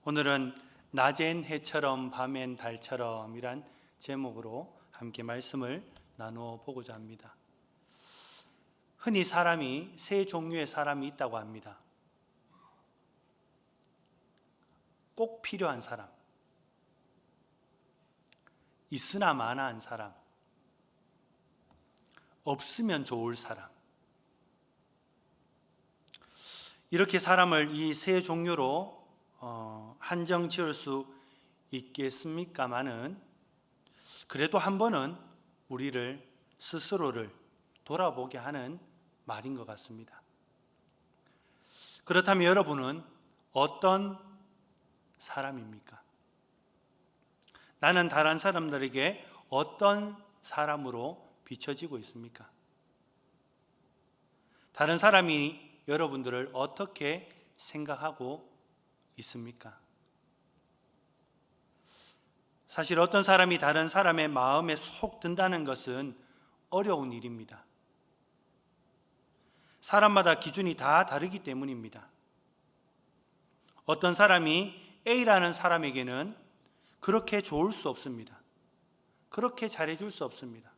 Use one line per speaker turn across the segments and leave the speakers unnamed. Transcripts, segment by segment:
오늘은 낮엔 해처럼 밤엔 달처럼 이란 제목으로 함께 말씀을 나누어 보고자 합니다. 흔히 사람이 세 종류의 사람이 있다고 합니다. 꼭 필요한 사람, 있으나 마나한 사람, 없으면 좋을 사람. 이렇게 사람을 이 세 종류로 한정 지을 수 있겠습니까마는 그래도 한 번은 우리를 스스로를 돌아보게 하는 말인 것 같습니다. 그렇다면 여러분은 어떤 사람입니까? 나는 다른 사람들에게 어떤 사람으로 비춰지고 있습니까? 다른 사람이 여러분들을 어떻게 생각하고 있습니까? 사실 어떤 사람이 다른 사람의 마음에 속 든다는 것은 어려운 일입니다. 사람마다 기준이 다 다르기 때문입니다. 어떤 사람이 A라는 사람에게는 그렇게 좋을 수 없습니다. 그렇게 잘해줄 수 없습니다.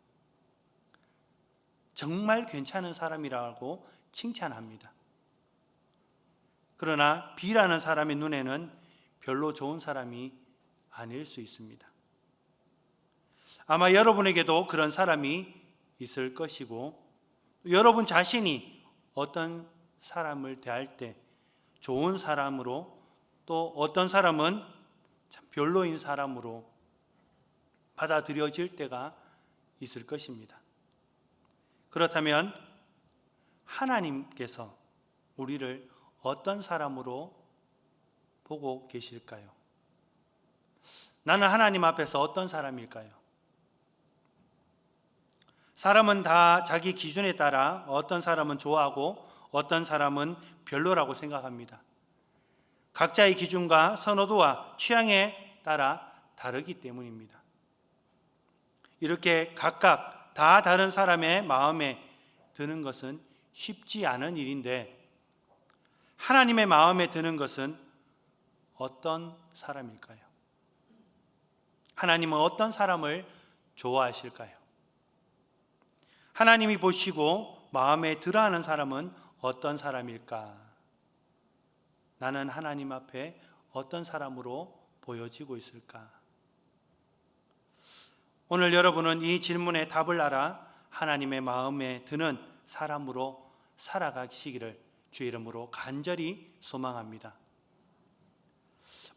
정말 괜찮은 사람이라고 칭찬합니다. 그러나 B라는 사람의 눈에는 별로 좋은 사람이 아닐 수 있습니다. 아마 여러분에게도 그런 사람이 있을 것이고, 여러분 자신이 어떤 사람을 대할 때 좋은 사람으로, 또 어떤 사람은 참 별로인 사람으로 받아들여질 때가 있을 것입니다. 그렇다면 하나님께서 우리를 어떤 사람으로 보고 계실까요? 나는 하나님 앞에서 어떤 사람일까요? 사람은 다 자기 기준에 따라 어떤 사람은 좋아하고 어떤 사람은 별로라고 생각합니다. 각자의 기준과 선호도와 취향에 따라 다르기 때문입니다. 이렇게 각각 다 다른 사람의 마음에 드는 것은 쉽지 않은 일인데, 하나님의 마음에 드는 것은 어떤 사람일까요? 하나님은 어떤 사람을 좋아하실까요? 하나님이 보시고 마음에 들어하는 사람은 어떤 사람일까? 나는 하나님 앞에 어떤 사람으로 보여지고 있을까? 오늘 여러분은 이 질문에 답을 알아 하나님의 마음에 드는 사람으로 살아가시기를 주의 이름으로 간절히 소망합니다.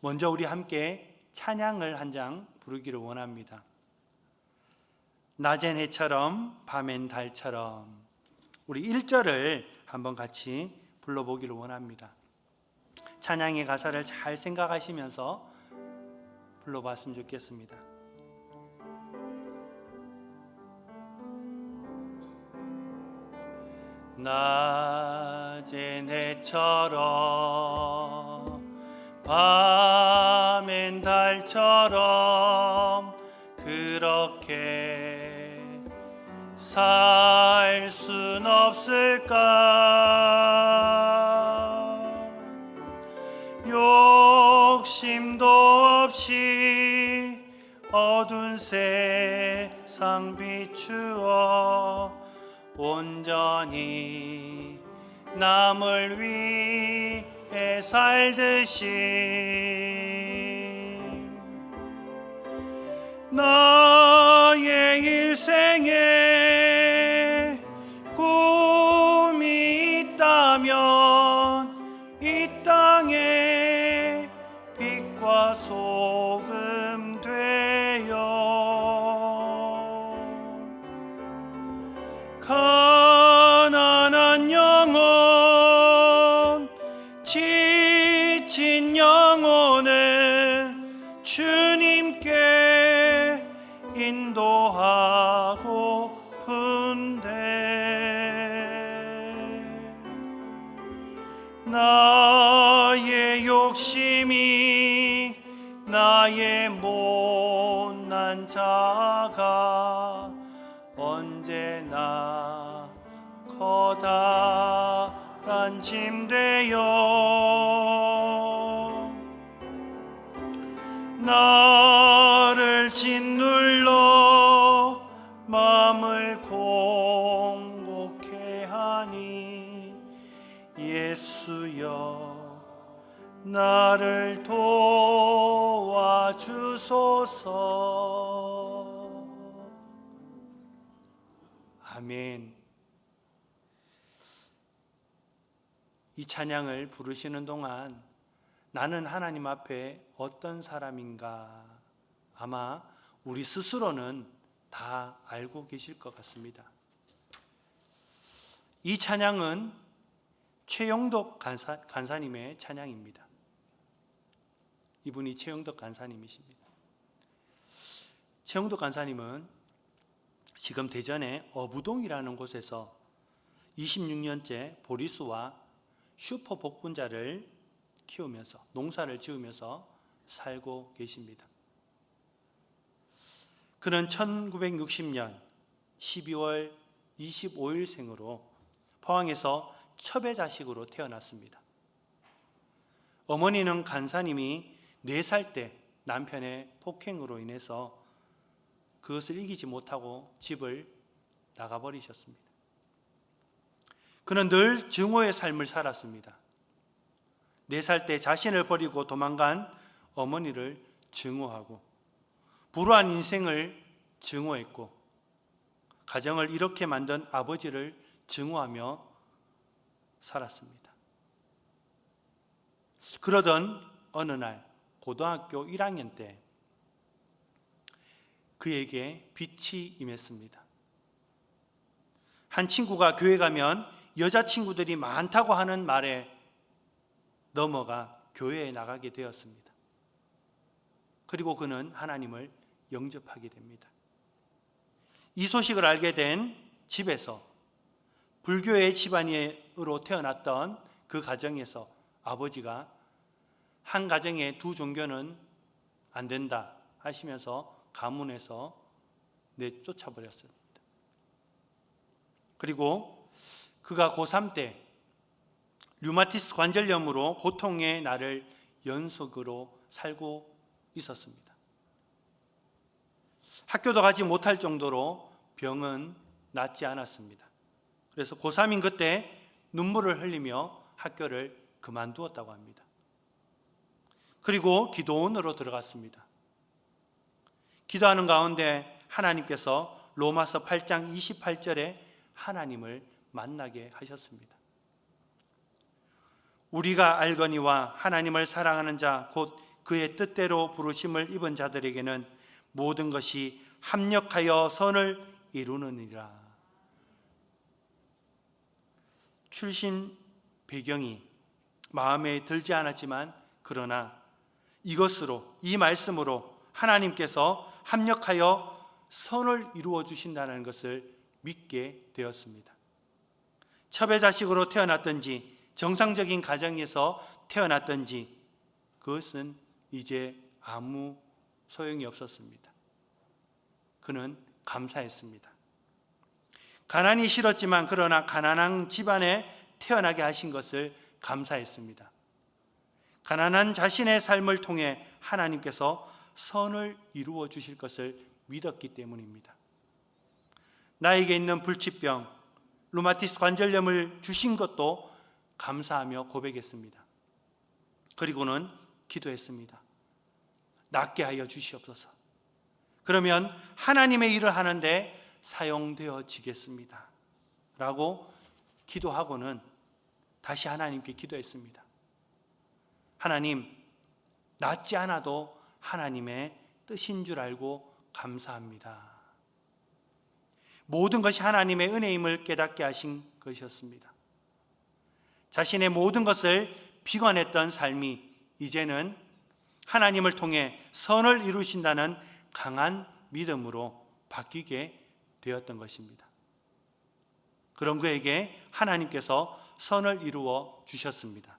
먼저 우리 함께 찬양을 한 장 부르기를 원합니다. 낮엔 해처럼 밤엔 달처럼. 우리 1절을 한번 같이 불러보기를 원합니다. 찬양의 가사를 잘 생각하시면서 불러봤으면 좋겠습니다. 낮엔 해처럼 밤엔 달처럼 그렇게 살 순 없을까? 욕심도 없이 어두운 세상 비추어 온전히 남을 위해 살듯이 나의 일생에 꿈이 있다면 이 땅에 빛과 소금 되어 가난한 영혼, 지친 영혼을 주님께 인도하고픈데 나의 욕심이 나의 못난 자가 언제나 커다란 짐 되어 나를 짓눌러 마음을 공곡해 하니 예수여 나를 도와주소서. 아멘. 이 찬양을 부르시는 동안 나는 하나님 앞에 어떤 사람인가 아마 우리 스스로는 다 알고 계실 것 같습니다. 이 찬양은 최영덕 간사님의 찬양입니다. 이분이 최영덕 간사님이십니다. 최영덕 간사님은 지금 대전의 어부동이라는 곳에서 26년째 보리수와 슈퍼 복분자를 키우면서 농사를 지으면서 살고 계십니다. 그는 1960년 12월 25일 생으로 포항에서 첩외자식으로 태어났습니다. 어머니는 간사님이 4살 때 남편의 폭행으로 인해서 그것을 이기지 못하고 집을 나가버리셨습니다. 그는 늘 증오의 삶을 살았습니다. 4살 때 자신을 버리고 도망간 어머니를 증오하고 불우한 인생을 증오했고 가정을 이렇게 만든 아버지를 증오하며 살았습니다. 그러던 어느 날 고등학교 1학년 때 그에게 빛이 임했습니다. 한 친구가 교회 가면 여자친구들이 많다고 하는 말에 넘어가 교회에 나가게 되었습니다. 그리고 그는 하나님을 영접하게 됩니다. 이 소식을 알게 된 집에서 불교의 집안으로 태어났던 그 가정에서 아버지가 한 가정에 2 종교는 안 된다 하시면서 가문에서 내쫓아버렸습니다. 그리고 그가 고3 때 류마티스 관절염으로 고통의 날을 연속으로 살고 있었습니다. 학교도 가지 못할 정도로 병은 낫지 않았습니다. 그래서 고3인 그때 눈물을 흘리며 학교를 그만두었다고 합니다. 그리고 기도원으로 들어갔습니다. 기도하는 가운데 하나님께서 로마서 8장 28절에 하나님을 만나게 하셨습니다. 우리가 알거니와 하나님을 사랑하는 자 곧 그의 뜻대로 부르심을 입은 자들에게는 모든 것이 합력하여 선을 이루느니라. 출신 배경이 마음에 들지 않았지만 그러나 이것으로 이 말씀으로 하나님께서 합력하여 선을 이루어 주신다는 것을 믿게 되었습니다. 첩의 자식으로 태어났든지 정상적인 가정에서 태어났든지 그것은 이제 아무 소용이 없었습니다. 그는 감사했습니다. 가난이 싫었지만 그러나 가난한 집안에 태어나게 하신 것을 감사했습니다. 가난한 자신의 삶을 통해 하나님께서 선을 이루어 주실 것을 믿었기 때문입니다. 나에게 있는 불치병, 루마티스 관절염을 주신 것도 감사하며 고백했습니다. 그리고는 기도했습니다. 낫게 하여 주시옵소서. 그러면 하나님의 일을 하는데 사용되어지겠습니다 라고 기도하고는 다시 하나님께 기도했습니다. 하나님, 낫지 않아도 하나님의 뜻인 줄 알고 감사합니다. 모든 것이 하나님의 은혜임을 깨닫게 하신 것이었습니다. 자신의 모든 것을 비관했던 삶이 이제는 하나님을 통해 선을 이루신다는 강한 믿음으로 바뀌게 되었던 것입니다. 그런 그에게 하나님께서 선을 이루어 주셨습니다.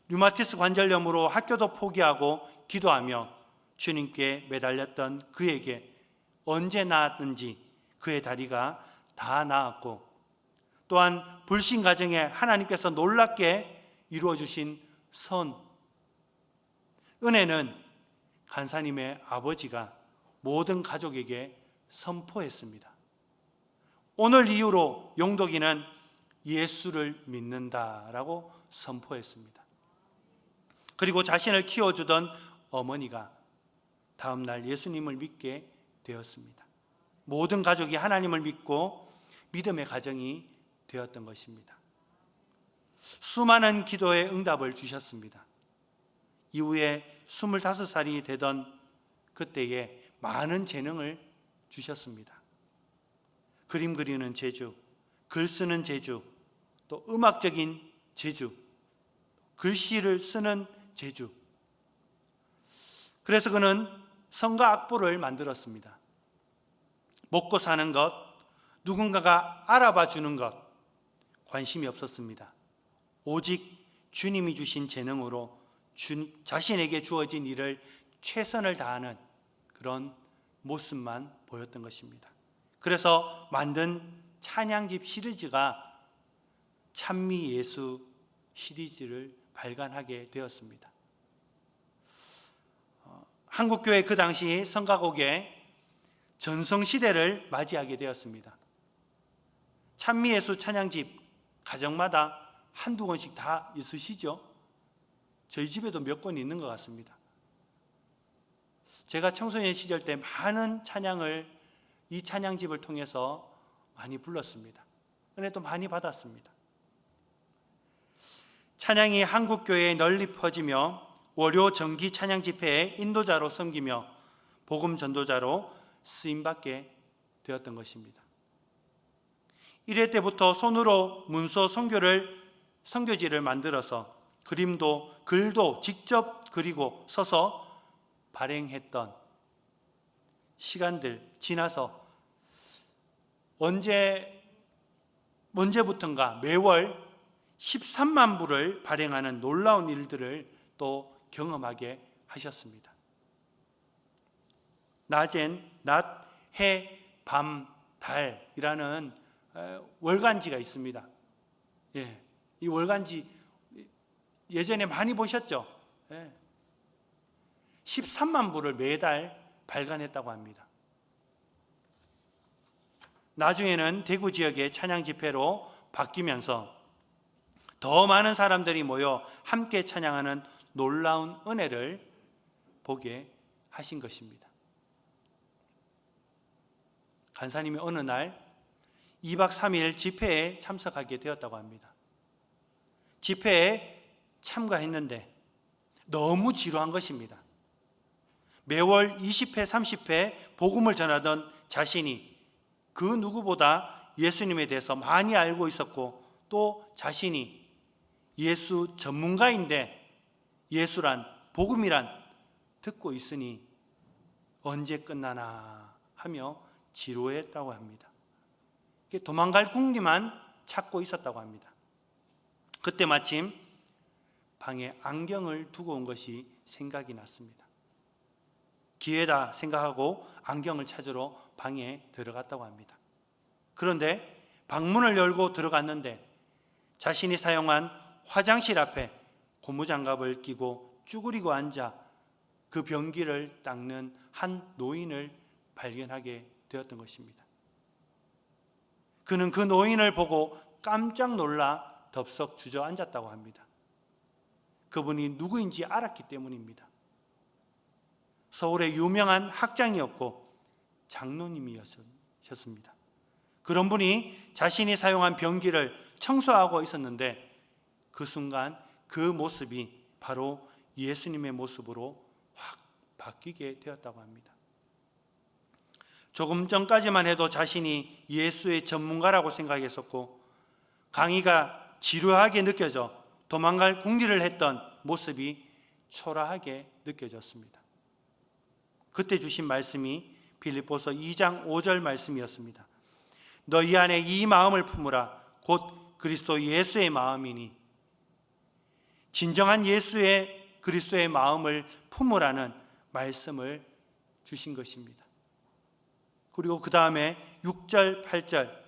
류마티스 관절염으로 학교도 포기하고 기도하며 주님께 매달렸던 그에게 언제 나았는지 그의 다리가 다 나았고, 또한 불신 가정에 하나님께서 놀랍게 이루어 주신 선, 은혜는 간사님의 아버지가 모든 가족에게 선포했습니다. 오늘 이후로 용덕이는 예수를 믿는다라고 선포했습니다. 그리고 자신을 키워주던 어머니가 다음날 예수님을 믿게 되었습니다. 모든 가족이 하나님을 믿고 믿음의 가정이 되었던 것입니다. 수많은 기도의 응답을 주셨습니다. 이후에 25살이 되던 그때에 많은 재능을 주셨습니다. 그림 그리는 재주, 글 쓰는 재주, 또 음악적인 재주, 글씨를 쓰는 재주. 그래서 그는 성가 악보를 만들었습니다. 먹고 사는 것, 누군가가 알아봐 주는 것 관심이 없었습니다. 오직 주님이 주신 재능으로 자신에게 주어진 일을 최선을 다하는 그런 모습만 보였던 것입니다. 그래서 만든 찬양집 시리즈가 찬미예수 시리즈를 발간하게 되었습니다. 한국교회 그 당시 성가곡의 전성시대를 맞이하게 되었습니다. 찬미예수 찬양집 가정마다 한두 권씩 다 있으시죠? 저희 집에도 몇 권 있는 것 같습니다. 제가 청소년 시절 때 많은 찬양을 이 찬양집을 통해서 많이 불렀습니다. 은혜도 많이 받았습니다. 찬양이 한국교회에 널리 퍼지며 월요 정기 찬양 집회의 인도자로 섬기며 복음 전도자로 쓰임받게 되었던 것입니다. 1회 때부터 손으로 문서 선교지를 만들어서 그림도 글도 직접 그리고 서서 발행했던 시간들 지나서 언제부턴가 매월 13만 부를 발행하는 놀라운 일들을 또 경험하게 하셨습니다. 낮엔 낮, 해, 밤, 달이라는 월간지가 있습니다. 이 월간지 예전에 많이 보셨죠? 13만 부를 매달 발간했다고 합니다. 나중에는 대구 지역의 찬양 집회로 바뀌면서 더 많은 사람들이 모여 함께 찬양하는 놀라운 은혜를 보게 하신 것입니다. 간사님이 어느 날 2박 3일 집회에 참석하게 되었다고 합니다. 집회에 참가했는데 너무 지루한 것입니다. 매월 20회, 30회 복음을 전하던 자신이 그 누구보다 예수님에 대해서 많이 알고 있었고 또 자신이 예수 전문가인데 예수란 복음이란 듣고 있으니 언제 끝나나 하며 지루했다고 합니다. 도망갈 궁리만 찾고 있었다고 합니다. 그때 마침 방에 안경을 두고 온 것이 생각이 났습니다. 기회다 생각하고 안경을 찾으러 방에 들어갔다고 합니다. 그런데 방문을 열고 들어갔는데 자신이 사용한 화장실 앞에 고무장갑을 끼고 쭈그리고 앉아 그 변기를 닦는 한 노인을 발견하게 되었던 것입니다. 그는 그 노인을 보고 깜짝 놀라 덥석 주저앉았다고 합니다. 그분이 누구인지 알았기 때문입니다. 서울의 유명한 학장이었고 장로님이셨습니다. 그런 분이 자신이 사용한 변기를 청소하고 있었는데 그 순간 그 모습이 바로 예수님의 모습으로 확 바뀌게 되었다고 합니다. 조금 전까지만 해도 자신이 예수의 전문가라고 생각했었고 강의가 지루하게 느껴져 도망갈 궁리를 했던 모습이 초라하게 느껴졌습니다. 그때 주신 말씀이 빌립보서 2장 5절 말씀이었습니다. 너희 안에 이 마음을 품으라 곧 그리스도 예수의 마음이니. 진정한 예수의 그리스도의 마음을 품으라는 말씀을 주신 것입니다. 그리고 그 다음에 6절 8절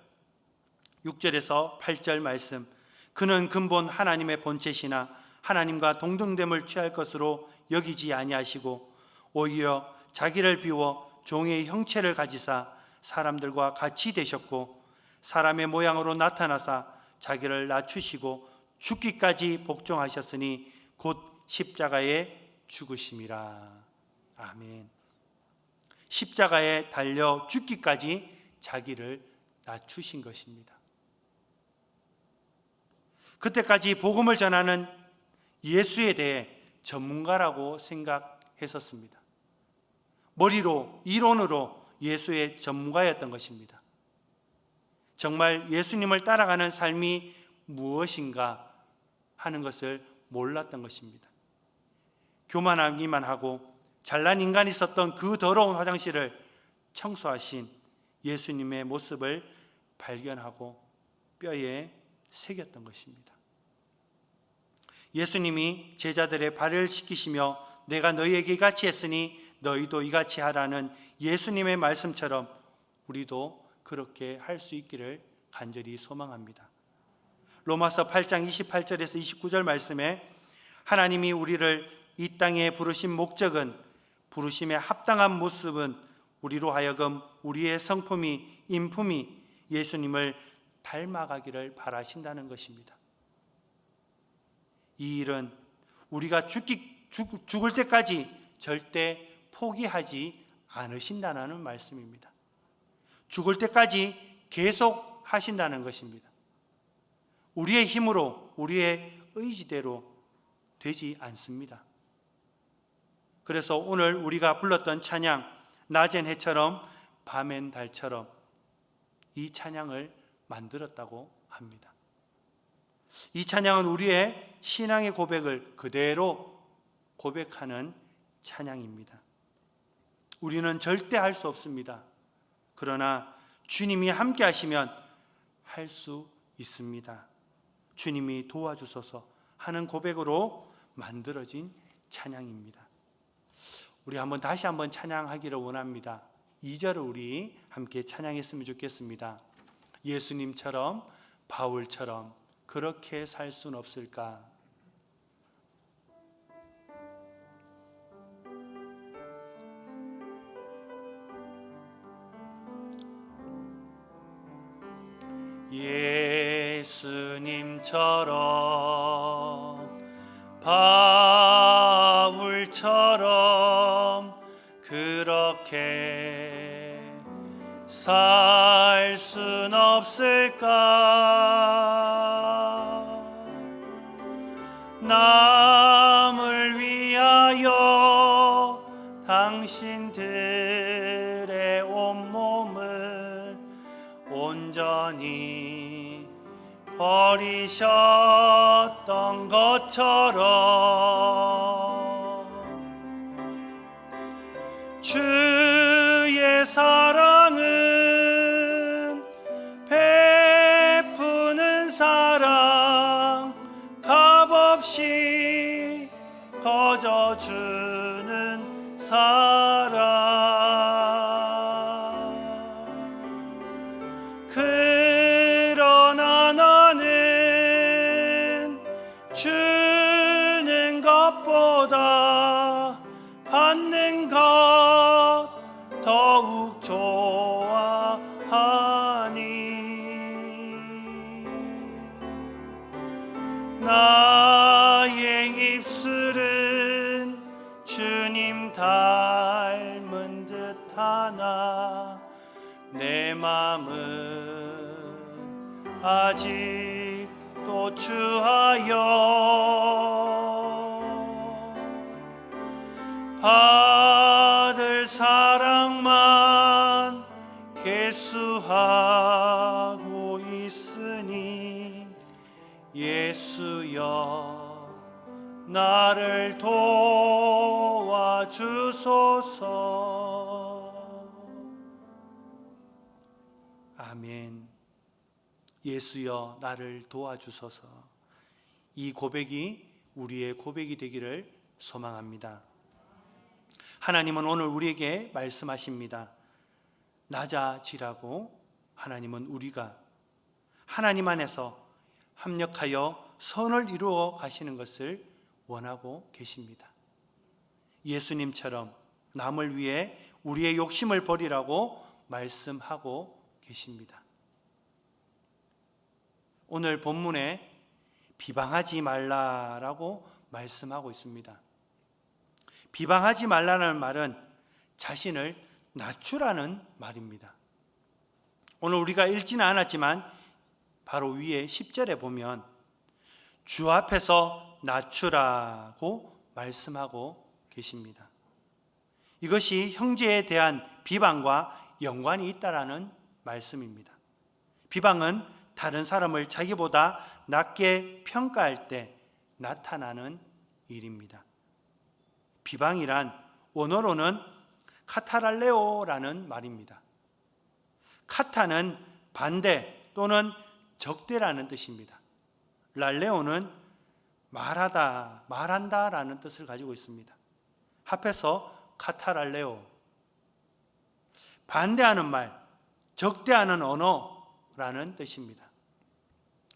6절에서 8절 말씀, 그는 근본 하나님의 본체시나 하나님과 동등됨을 취할 것으로 여기지 아니하시고 오히려 자기를 비워 종의 형체를 가지사 사람들과 같이 되셨고 사람의 모양으로 나타나사 자기를 낮추시고 죽기까지 복종하셨으니 곧 십자가에 죽으심이라. 아멘. 십자가에 달려 죽기까지 자기를 낮추신 것입니다. 그때까지 복음을 전하는 예수에 대해 전문가라고 생각했었습니다. 머리로, 이론으로 예수의 전문가였던 것입니다. 정말 예수님을 따라가는 삶이 무엇인가 하는 것을 몰랐던 것입니다. 교만하기만 하고 잘난 인간이 있었던 그 더러운 화장실을 청소하신 예수님의 모습을 발견하고 뼈에 새겼던 것입니다. 예수님이 제자들의 발을 씻기시며 내가 너희에게 이같이 했으니 너희도 이같이 하라는 예수님의 말씀처럼 우리도 그렇게 할 수 있기를 간절히 소망합니다. 로마서 8장 28절에서 29절 말씀에 하나님이 우리를 이 땅에 부르신 목적은 부르심에 합당한 모습은 우리로 하여금 우리의 성품이 인품이 예수님을 닮아가기를 바라신다는 것입니다. 이 일은 우리가 죽을 때까지 절대 포기하지 않으신다는 말씀입니다. 죽을 때까지 계속 하신다는 것입니다. 우리의 힘으로, 우리의 의지대로 되지 않습니다. 그래서 오늘 우리가 불렀던 찬양, 낮엔 해처럼 밤엔 달처럼, 이 찬양을 만들었다고 합니다. 이 찬양은 우리의 신앙의 고백을 그대로 고백하는 찬양입니다. 우리는 절대 할 수 없습니다. 그러나 주님이 함께 하시면 할 수 있습니다. 주님이 도와주소서 하는 고백으로 만들어진 찬양입니다. 우리 다시 한번 찬양하기를 원합니다. 2절을 우리 함께 찬양했으면 좋겠습니다. 예수님처럼 바울처럼 그렇게 살 수는 없을까? 예수님처럼 바울처럼 그렇게 살 순 없을까? 남을 위하여 당신들의 온몸을 온전히 버리셨던 것처럼 주의 사랑은 베푸는 사랑, 값없이 거저주는 사랑. 그러나 나는 주는 것보다 받는 것 더욱 좋아하니 나의 입술은 주님 닮은 듯하나 내 맘은 아직도 추하여 받을 사랑만 계수하고 있으니 예수여 나를 도와주소서. 아멘. 예수여 나를 도와주소서. 이 고백이 우리의 고백이 되기를 소망합니다. 하나님은 오늘 우리에게 말씀하십니다. 낮아지라고. 하나님은 우리가 하나님 안에서 합력하여 선을 이루어 가시는 것을 원하고 계십니다. 예수님처럼 남을 위해 우리의 욕심을 버리라고 말씀하고 계십니다. 오늘 본문에 비방하지 말라라고 말씀하고 있습니다. 비방하지 말라는 말은 자신을 낮추라는 말입니다. 오늘 우리가 읽지는 않았지만 바로 위에 10절에 보면 주 앞에서 낮추라고 말씀하고 계십니다. 이것이 형제에 대한 비방과 연관이 있다라는 말씀입니다. 비방은 다른 사람을 자기보다 낮게 평가할 때 나타나는 일입니다. 비방이란 원어로는 카타랄레오라는 말입니다. 카타는 반대 또는 적대라는 뜻입니다. 랄레오는 말하다, 말한다라는 뜻을 가지고 있습니다. 합해서 카타랄레오. 반대하는 말, 적대하는 언어라는 뜻입니다.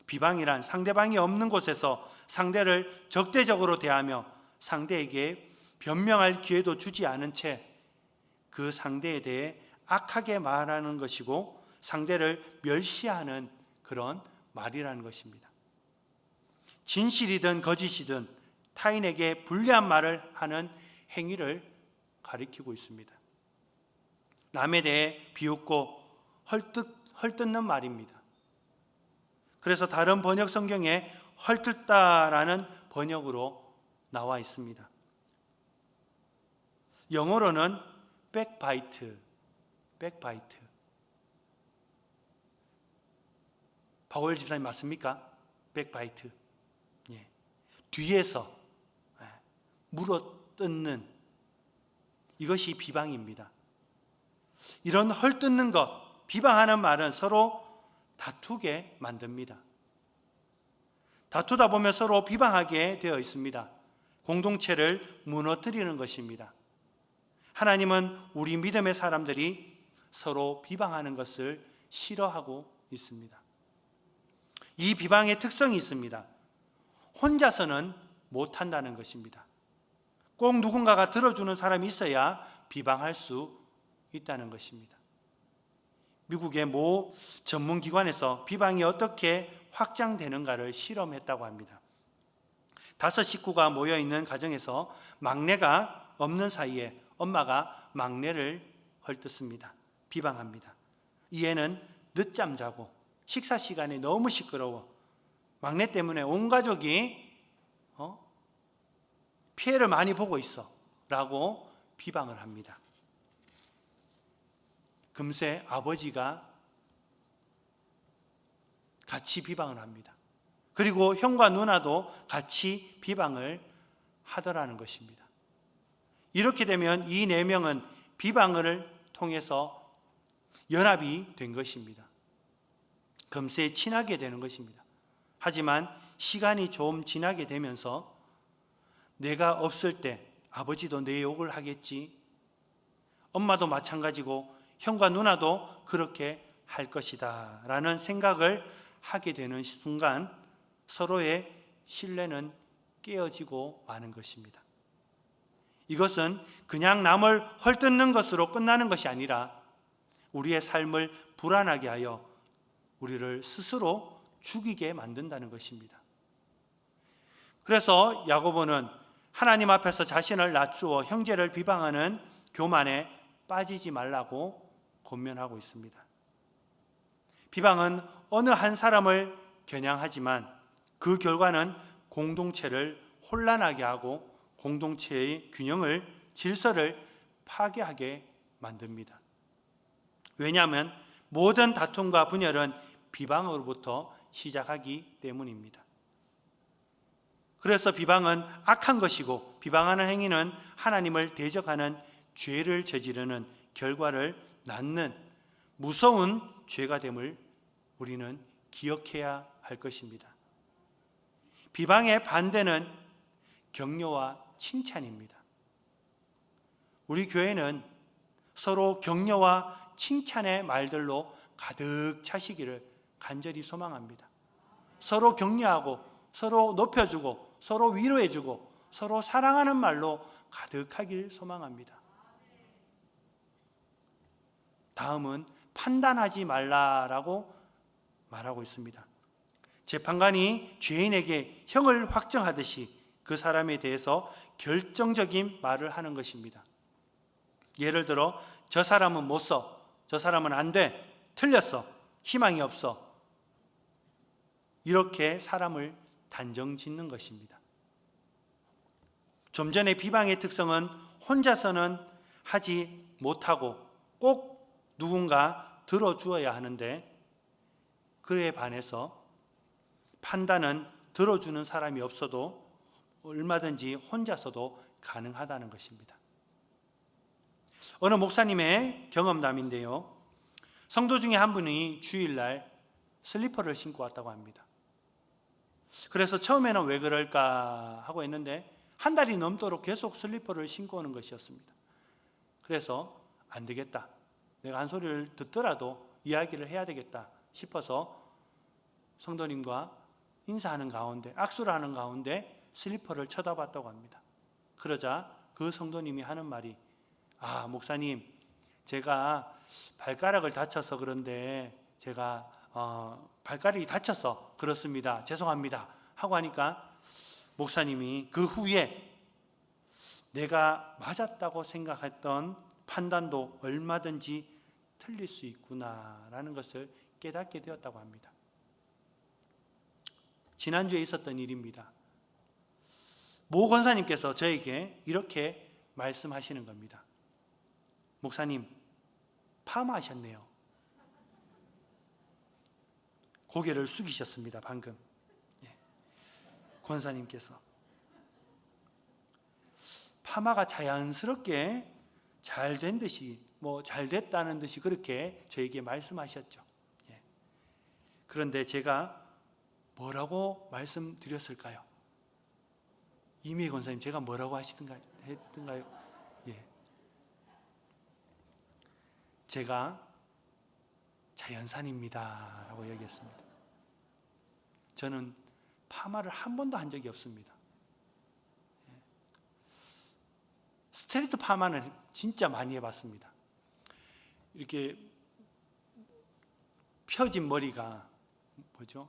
비방이란 상대방이 없는 곳에서 상대를 적대적으로 대하며 상대에게 변명할 기회도 주지 않은 채 그 상대에 대해 악하게 말하는 것이고 상대를 멸시하는 그런 말이라는 것입니다. 진실이든 거짓이든 타인에게 불리한 말을 하는 행위를 가리키고 있습니다. 남에 대해 비웃고 헐뜯는 말입니다. 그래서 다른 번역 성경에 헐뜯다라는 번역으로 나와 있습니다. 영어로는 백바이트. 박오일 집사님 맞습니까? 백바이트. 예. 뒤에서 물어뜯는 이것이 비방입니다. 이런 헐뜯는 것, 비방하는 말은 서로 다투게 만듭니다. 다투다 보면 서로 비방하게 되어 있습니다. 공동체를 무너뜨리는 것입니다. 하나님은 우리 믿음의 사람들이 서로 비방하는 것을 싫어하고 있습니다. 이 비방의 특성이 있습니다. 혼자서는 못한다는 것입니다. 꼭 누군가가 들어주는 사람이 있어야 비방할 수 있다는 것입니다. 미국의 모 전문기관에서 비방이 어떻게 확장되는가를 실험했다고 합니다. 5 식구가 모여있는 가정에서 막내가 없는 사이에 엄마가 막내를 헐뜯습니다. 비방합니다. 이 애는 늦잠 자고 식사 시간에 너무 시끄러워. 막내 때문에 온 가족이 피해를 많이 보고 있어 라고 비방을 합니다. 금세 아버지가 같이 비방을 합니다. 그리고 형과 누나도 같이 비방을 하더라는 것입니다. 이렇게 되면 이 4명은 비방을 통해서 연합이 된 것입니다. 금세 친하게 되는 것입니다. 하지만 시간이 좀 지나게 되면서 내가 없을 때 아버지도 내 욕을 하겠지, 엄마도 마찬가지고 형과 누나도 그렇게 할 것이다 라는 생각을 하게 되는 순간 서로의 신뢰는 깨어지고 마는 것입니다. 이것은 그냥 남을 헐뜯는 것으로 끝나는 것이 아니라 우리의 삶을 불안하게 하여 우리를 스스로 죽이게 만든다는 것입니다. 그래서 야고보는 하나님 앞에서 자신을 낮추어 형제를 비방하는 교만에 빠지지 말라고 권면하고 있습니다. 비방은 어느 한 사람을 겨냥하지만 그 결과는 공동체를 혼란하게 하고 공동체의 균형을, 질서를 파괴하게 만듭니다. 왜냐하면 모든 다툼과 분열은 비방으로부터 시작하기 때문입니다. 그래서 비방은 악한 것이고 비방하는 행위는 하나님을 대적하는 죄를 저지르는 결과를 낳는 무서운 죄가 됨을 우리는 기억해야 할 것입니다. 비방의 반대는 격려와 칭찬입니다. 우리 교회는 서로 격려와 칭찬의 말들로 가득 차시기를 간절히 소망합니다. 서로 격려하고 서로 높여주고 서로 위로해주고 서로 사랑하는 말로 가득하길 소망합니다. 다음은 판단하지 말라라고 말하고 있습니다. 재판관이 죄인에게 형을 확정하듯이 그 사람에 대해서 결정적인 말을 하는 것입니다. 예를 들어 저 사람은 못 써, 저 사람은 안 돼, 틀렸어, 희망이 없어, 이렇게 사람을 단정 짓는 것입니다. 좀 전에 비방의 특성은 혼자서는 하지 못하고 꼭 누군가 들어주어야 하는데, 그에 반해서 판단은 들어주는 사람이 없어도 얼마든지 혼자서도 가능하다는 것입니다. 어느 목사님의 경험담인데요, 성도 중에 한 분이 주일날 슬리퍼를 신고 왔다고 합니다. 그래서 처음에는 왜 그럴까 하고 했는데 한 달이 넘도록 계속 슬리퍼를 신고 오는 것이었습니다. 그래서 안 되겠다, 내가 한 소리를 듣더라도 이야기를 해야 되겠다 싶어서 성도님과 인사하는 가운데, 악수를 하는 가운데 슬리퍼를 쳐다봤다고 합니다. 그러자 그 성도님이 하는 말이, 목사님, 제가 발가락을 다쳐서 그런데 제가 발가락이 다쳐서 그렇습니다, 죄송합니다 하고 하니까 목사님이 그 후에 내가 맞았다고 생각했던 판단도 얼마든지 틀릴 수 있구나라는 것을 깨닫게 되었다고 합니다. 지난주에 있었던 일입니다. 모 권사님께서 저에게 이렇게 말씀하시는 겁니다. 목사님, 파마하셨네요. 고개를 숙이셨습니다. 방금 권사님께서 파마가 자연스럽게 잘 된 듯이, 잘 됐다는 듯이 그렇게 저에게 말씀하셨죠. 그런데 제가 뭐라고 말씀드렸을까요? 이미혜 권사님, 제가 뭐라고 했던가요? 제가 자연산입니다 라고 얘기했습니다. 저는 파마를 한 번도 한 적이 없습니다. 스트레이트 파마는 진짜 많이 해봤습니다. 이렇게 펴진 머리가 뭐죠?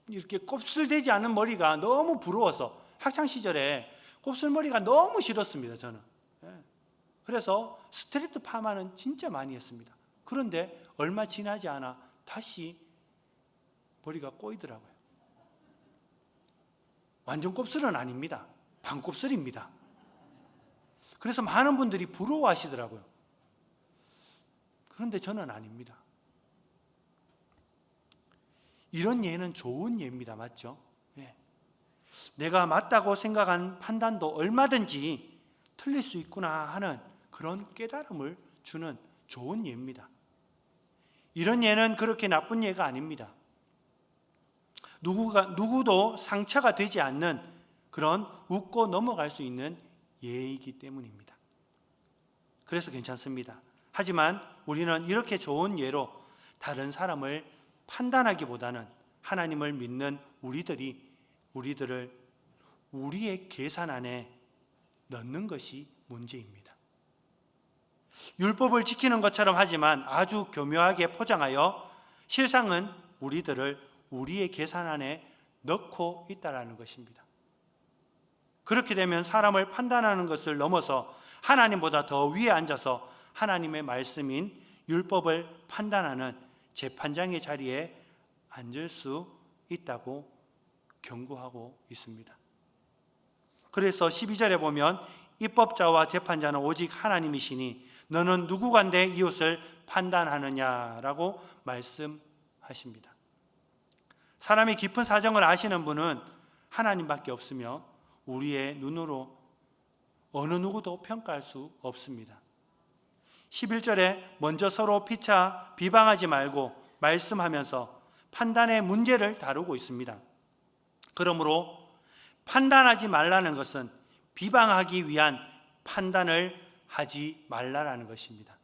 이렇게 곱슬되지 않은 머리가 너무 부러워서 학창 시절에 곱슬머리가 너무 싫었습니다. 저는. 그래서 스트레이트 파마는 진짜 많이 했습니다. 그런데 얼마 지나지 않아 다시 머리가 꼬이더라고요. 완전 곱슬은 아닙니다. 반곱슬입니다. 그래서 많은 분들이 부러워하시더라고요. 그런데 저는 아닙니다. 이런 예는 좋은 예입니다. 맞죠? 내가 맞다고 생각한 판단도 얼마든지 틀릴 수 있구나 하는 그런 깨달음을 주는 좋은 예입니다. 이런 예는 그렇게 나쁜 예가 아닙니다. 누구도 상처가 되지 않는 그런 웃고 넘어갈 수 있는 예이기 때문입니다. 그래서 괜찮습니다. 하지만 우리는 이렇게 좋은 예로 다른 사람을 판단하기보다는 하나님을 믿는 우리들을 우리의 계산 안에 넣는 것이 문제입니다. 율법을 지키는 것처럼 하지만 아주 교묘하게 포장하여 실상은 우리들을 우리의 계산 안에 넣고 있다는 것입니다. 그렇게 되면 사람을 판단하는 것을 넘어서 하나님보다 더 위에 앉아서 하나님의 말씀인 율법을 판단하는 재판장의 자리에 앉을 수 있다고 경고하고 있습니다. 그래서 12절에 보면 입법자와 재판자는 오직 하나님이시니 너는 누구간데 이웃을 판단하느냐라고 말씀하십니다. 사람의 깊은 사정을 아시는 분은 하나님밖에 없으며 우리의 눈으로 어느 누구도 평가할 수 없습니다. 11절에 먼저 서로 피차 비방하지 말고 말씀하면서 판단의 문제를 다루고 있습니다. 그러므로 판단하지 말라는 것은 비방하기 위한 판단을 하지 말라라는 것입니다.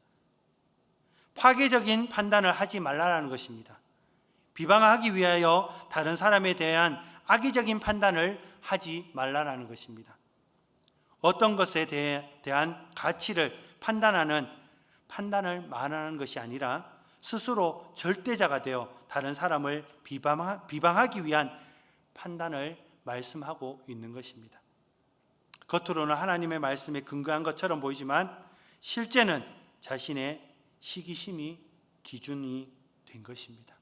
파괴적인 판단을 하지 말라라는 것입니다. 비방하기 위하여 다른 사람에 대한 악의적인 판단을 하지 말라라는 것입니다. 어떤 것에 대한 가치를 판단을 말하는 것이 아니라 스스로 절대자가 되어 다른 사람을 비방하기 위한 판단을 말씀하고 있는 것입니다. 겉으로는 하나님의 말씀에 근거한 것처럼 보이지만 실제는 자신의 시기심이 기준이 된 것입니다.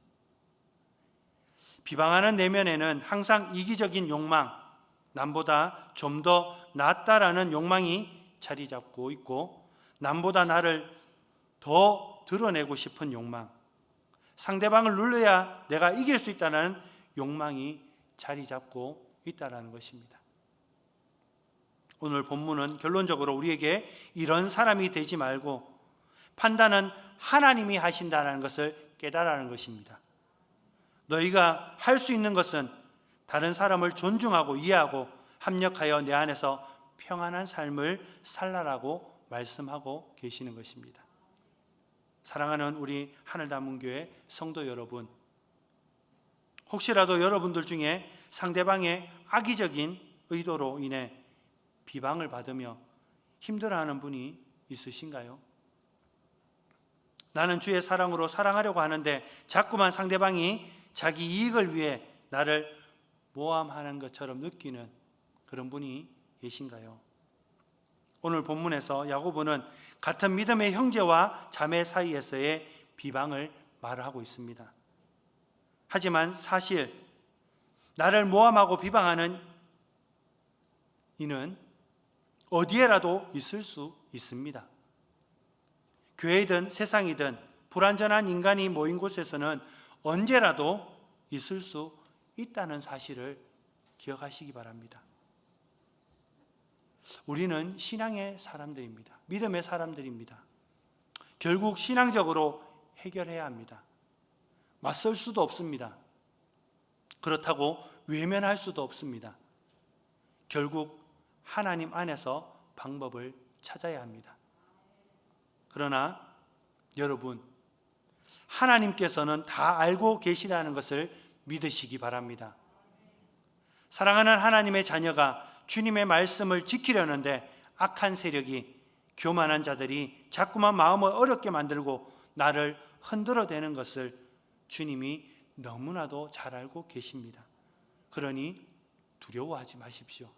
비방하는 내면에는 항상 이기적인 욕망, 남보다 좀 더 낫다라는 욕망이 자리 잡고 있고, 남보다 나를 더 드러내고 싶은 욕망, 상대방을 눌러야 내가 이길 수 있다는 욕망이 자리 잡고 있다는 것입니다. 오늘 본문은 결론적으로 우리에게 이런 사람이 되지 말고 판단은 하나님이 하신다는 것을 깨달으라는 것입니다. 너희가 할 수 있는 것은 다른 사람을 존중하고 이해하고 합력하여 내 안에서 평안한 삶을 살라라고 말씀하고 계시는 것입니다. 사랑하는 우리 하늘다문교회 성도 여러분, 혹시라도 여러분들 중에 상대방의 악의적인 의도로 인해 비방을 받으며 힘들어하는 분이 있으신가요? 나는 주의 사랑으로 사랑하려고 하는데 자꾸만 상대방이 자기 이익을 위해 나를 모함하는 것처럼 느끼는 그런 분이 계신가요? 오늘 본문에서 야고보는 같은 믿음의 형제와 자매 사이에서의 비방을 말하고 있습니다. 하지만 사실 나를 모함하고 비방하는 이는 어디에라도 있을 수 있습니다. 교회이든 세상이든 불완전한 인간이 모인 곳에서는 언제라도 있을 수 있다는 사실을 기억하시기 바랍니다. 우리는 신앙의 사람들입니다. 믿음의 사람들입니다. 결국 신앙적으로 해결해야 합니다. 맞설 수도 없습니다. 그렇다고 외면할 수도 없습니다. 결국 하나님 안에서 방법을 찾아야 합니다. 그러나 여러분, 하나님께서는 다 알고 계시다는 것을 믿으시기 바랍니다. 사랑하는 하나님의 자녀가 주님의 말씀을 지키려는데 악한 세력이, 교만한 자들이 자꾸만 마음을 어렵게 만들고 나를 흔들어대는 것을 주님이 너무나도 잘 알고 계십니다. 그러니 두려워하지 마십시오.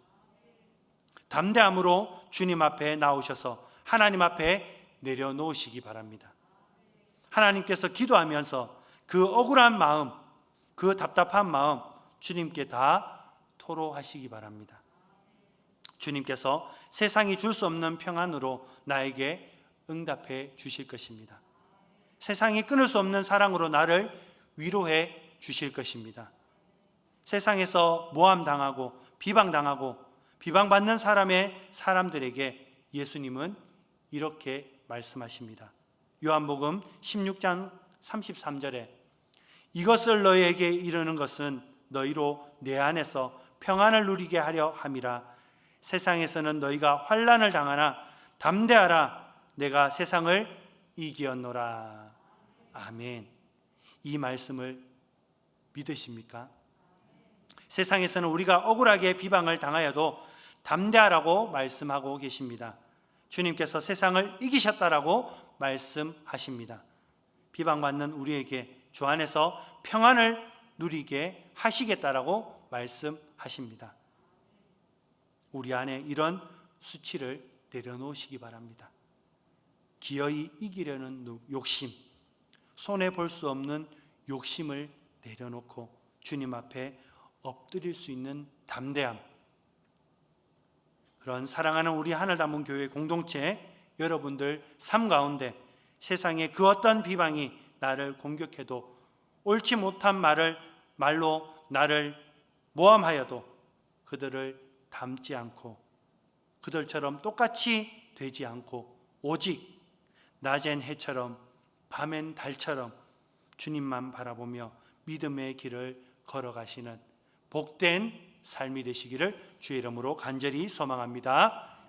담대함으로 주님 앞에 나오셔서 하나님 앞에 내려놓으시기 바랍니다. 하나님께서 기도하면서 그 억울한 마음, 그 답답한 마음 주님께 다 토로하시기 바랍니다. 주님께서 세상이 줄 수 없는 평안으로 나에게 응답해 주실 것입니다. 세상이 끊을 수 없는 사랑으로 나를 위로해 주실 것입니다. 세상에서 모함당하고 비방당하고 비방받는 사람들에게 예수님은 이렇게 말씀하십니다. 요한복음 16장 33절에 이것을 너희에게 이르는 것은 너희로 내 안에서 평안을 누리게 하려 함이라. 세상에서는 너희가 환난을 당하나 담대하라. 내가 세상을 이기었노라. 아멘. 이 말씀을 믿으십니까? 세상에서는 우리가 억울하게 비방을 당하여도 담대하라고 말씀하고 계십니다. 주님께서 세상을 이기셨다라고 말씀하십니다. 비방받는 우리에게 주 안에서 평안을 누리게 하시겠다라고 말씀하십니다. 우리 안에 이런 수치를 내려놓으시기 바랍니다. 기어이 이기려는 욕심, 손해볼 수 없는 욕심을 내려놓고 주님 앞에 엎드릴 수 있는 담대함, 그런 사랑하는 우리 하늘담은 교회 공동체 여러분들 삶 가운데 세상의 그 어떤 비방이 나를 공격해도 옳지 못한 말로 나를 모함하여도 그들을 닮지 않고 그들처럼 똑같이 되지 않고 오직 낮엔 해처럼 밤엔 달처럼 주님만 바라보며 믿음의 길을 걸어가시는 복된 삶이 되시기를 주의 이름으로 간절히 소망합니다.